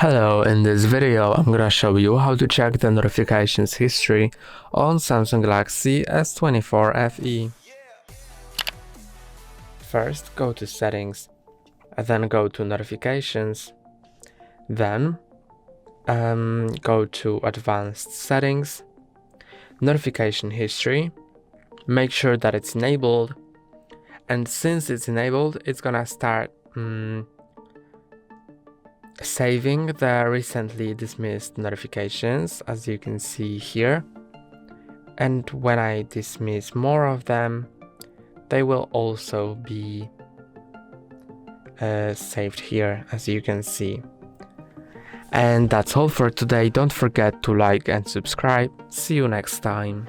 Hello, in this video I'm gonna show you how to check the notifications history on Samsung Galaxy S24 FE. First go to settings, then go to notifications, then go to advanced settings, notification history, make sure that it's enabled, and since it's enabled it's gonna start saving the recently dismissed notifications, as you can see here, and when I dismiss more of them they will also be saved here, as you can see. And that's all for today. Don't forget to like and subscribe. See you next time.